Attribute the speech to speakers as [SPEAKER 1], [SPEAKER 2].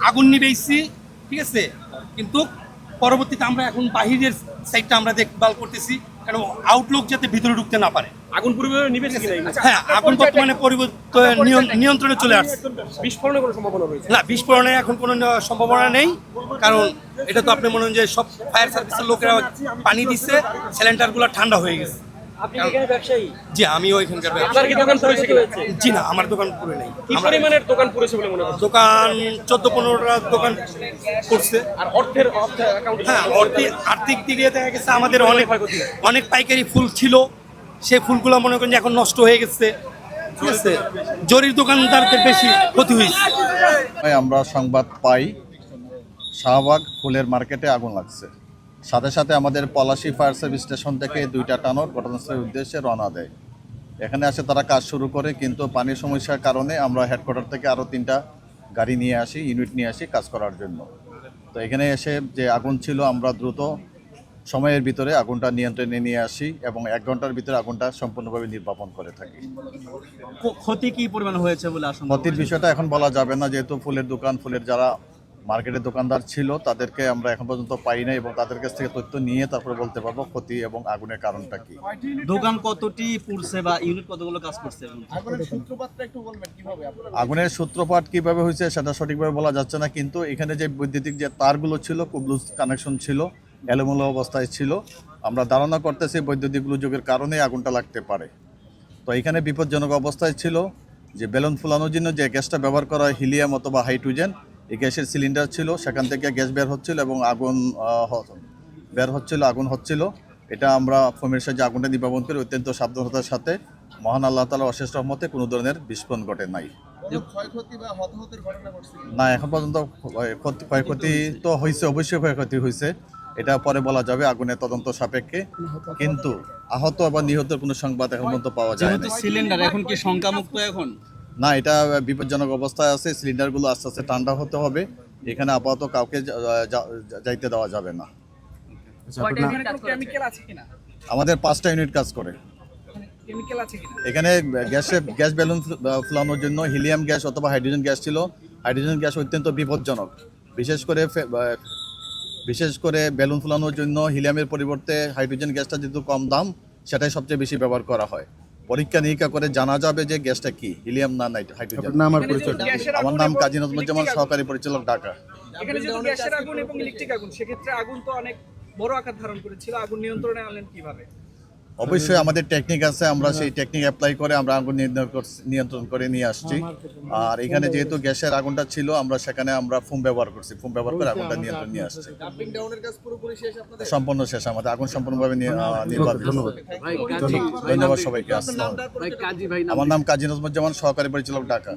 [SPEAKER 1] আগুন নিবেইছি, ঠিক আছে। কিন্তু পরবর্তীতে আমরা এখন বাহিরের সাইডটা আমরা দেখভাল করতেছি, কারণ আউটলুক যাতে ভিতরে ঢুকতে না পারে।
[SPEAKER 2] আগুন পরিমাণে নিবেছে কিনা
[SPEAKER 1] হ্যাঁ, আগুন বর্তমানে নিয়ন্ত্রণে চলে আসছে।
[SPEAKER 2] বিস্ফোরণের কোনো সম্ভাবনা রয়েছে?
[SPEAKER 1] না, বিস্ফোরণের এখন কোনো সম্ভাবনা নেই, কারণ এটা তো আপনি মনে হয় যে সব ফায়ার সার্ভিসের লোকেরা পানি দিচ্ছে, সিলিন্ডারগুলো ঠান্ডা হয়ে গেছে।
[SPEAKER 2] আপনি এখানে ব্যবসায়ী?
[SPEAKER 1] জি, আমি ওইখানকার
[SPEAKER 2] আপনার কি দোকান পুড়েছে কিনা?
[SPEAKER 1] জি না, আমার দোকান পুরে নেই।
[SPEAKER 2] কি পরিমাণের দোকান পুড়েছে বলে মনে হচ্ছে?
[SPEAKER 1] দোকান 14-15টা দোকান করছে।
[SPEAKER 2] আর অর্থের অ্যাকাউন্টে?
[SPEAKER 1] হ্যাঁ, আর্থিক দিকে দেখা গেছে আমাদের অনেক পাইকারি ফুল ছিল, সেই ফুলগুলো মনে করেন যে এখন নষ্ট হয়ে গেছে, ঠিক আছে। জরির দোকানদারদের বেশি ক্ষতি হয়েছে।
[SPEAKER 3] আমরা সংবাদ পাই শাহবাগ ফুলের মার্কেটে আগুন লাগছে। সাথে সাথে আমাদের পলাশী ফায়ার সার্ভিস স্টেশন থেকে 2টা টানোর ঘটনাস্থলের উদ্দেশ্যে রওনা দেয়। এখানে আসে তারা কাজ শুরু করে, কিন্তু পানির সমস্যার কারণে আমরা হেডকোয়ার্টার থেকে আরও 3টা গাড়ি নিয়ে আসি, ইউনিট নিয়ে আসি কাজ করার জন্য। তো এখানে এসে যে আগুন ছিল, আমরা দ্রুত সময়ের ভিতরে আগুনটা নিয়ন্ত্রণে নিয়ে আসি এবং 1 ঘন্টার ভিতরে আগুনটা সম্পূর্ণভাবে নির্বাপন করে থাকি।
[SPEAKER 4] ক্ষতি কি পরিমাণ হয়েছে বলে আশঙ্কা?
[SPEAKER 3] ক্ষতির বিষয়টা এখন বলা যাবে না, যেহেতু ফুলের দোকান, ফুলের যারা মার্কেটের দোকানদার ছিল তাদেরকে আমরা এখন পর্যন্ত পাই না, এবং তাদের কাছ থেকে তথ্য নিয়ে তারপরে বলতে পারবো ক্ষতি এবং আগুনের কারণটা কি।
[SPEAKER 4] দোকান কতটি পুড়ছে বা ইউনিট কতগুলো কাজ করছে?
[SPEAKER 3] আগুনের সূত্রপাত কিভাবে হয়েছে সেটা সঠিকভাবে বলা যাচ্ছে না, কিন্তু এখানে যে বৈদ্যুতিক যে তারগুলো ছিল, খুব লুজ কানেকশন ছিল, এলোমেলো অবস্থায় ছিল। আমরা ধারণা করতেছি বৈদ্যুতিক গোলযোগের কারণে আগুনটা লাগতে পারে। তো এখানে বিপজ্জনক অবস্থায় ছিল যে বেলুন ফুলানোর জন্য যে গ্যাসটা ব্যবহার করা হয়, হিলিয়াম অথবা হাইড্রোজেন, এই গ্যাসের সিলিন্ডার ছিল, সেখান থেকে গ্যাস বের হচ্ছিল এবং আগুন আগুন হচ্ছিল। এটা আমরা ফোমের সাহায্যে আগুনটা নির্বাপন করে অত্যন্ত সাবধানতার সাথে, মহান আল্লাহ তাআলার অশেষ রহমতে কোনো ধরনের বিস্ফোরণ ঘটে নাই। না, এখন পর্যন্ত ক্ষয়ক্ষতি তো হয়েছে, অবশ্যই ক্ষয়ক্ষতি হয়েছে, এটা পরে বলা যাবে আগুনের তদন্ত সাপেক্ষে, কিন্তু আহত বা নিহতের কোনো সংবাদ এখন পর্যন্ত পাওয়া যায় না।
[SPEAKER 4] সিলিন্ডার এখন কি শঙ্কামুক্ত? এখন
[SPEAKER 3] না, এটা বিপজ্জনক অবস্থায় আছে। সিলিন্ডারগুলো আস্তে আস্তে ঠান্ডা হতে হবে। এখানে আপাতত কাউকে যাইতে দেওয়া যাবে না। আমাদের 5টা ইউনিট কাজ করে। এখানে গ্যাস বেলুন ফুলানোর জন্য হিলিয়াম গ্যাস অথবা হাইড্রোজেন গ্যাস ছিল। হাইড্রোজেন গ্যাস অত্যন্ত বিপজ্জনক, বিশেষ করে বেলুন ফুলানোর জন্য হিলিয়ামের পরিবর্তে হাইড্রোজেন গ্যাসটা যেহেতু কম দাম, সেটাই সবচেয়ে বেশি ব্যবহার করা হয়। পরীক্ষা নিরীক্ষা করে জানা যাবে যে গ্যাসটা কি, হিলিয়াম না হাইড্রোজেন। আমার নাম কাজী নজমুজ্জামান, সহকারী পরিচালক, ঢাকা।
[SPEAKER 5] এখানে যেহেতু গ্যাসের আগুন এবং ইলেকট্রিক আগুন, সেক্ষেত্রে আগুন তো অনেক বড় আকার ধারণ করেছিল, আগুন নিয়ন্ত্রণে আনলেন কিভাবে?
[SPEAKER 3] অবশ্যই আমাদের টেকনিক আছে, আমরা সেই টেকনিক অ্যাপ্লাই করে আমরা আগুন নিয়ন্ত্রণ করে নিয়ে আসছি। আর এখানে যেহেতু গ্যাসের আগুনটা ছিল, আমরা সেখানে ফোম ব্যবহার করছি, ফোম ব্যবহার করে আগুনটা নিয়ন্ত্রণ নিয়ে আসছি। সম্পূর্ণ শেষ, আমাদের আগুন সম্পূর্ণভাবে নির্বাপিত। ধন্যবাদ সবাইকে। আমার নাম কাজী নজমুজ্জামান, সহকারী পরিচালক, ঢাকা।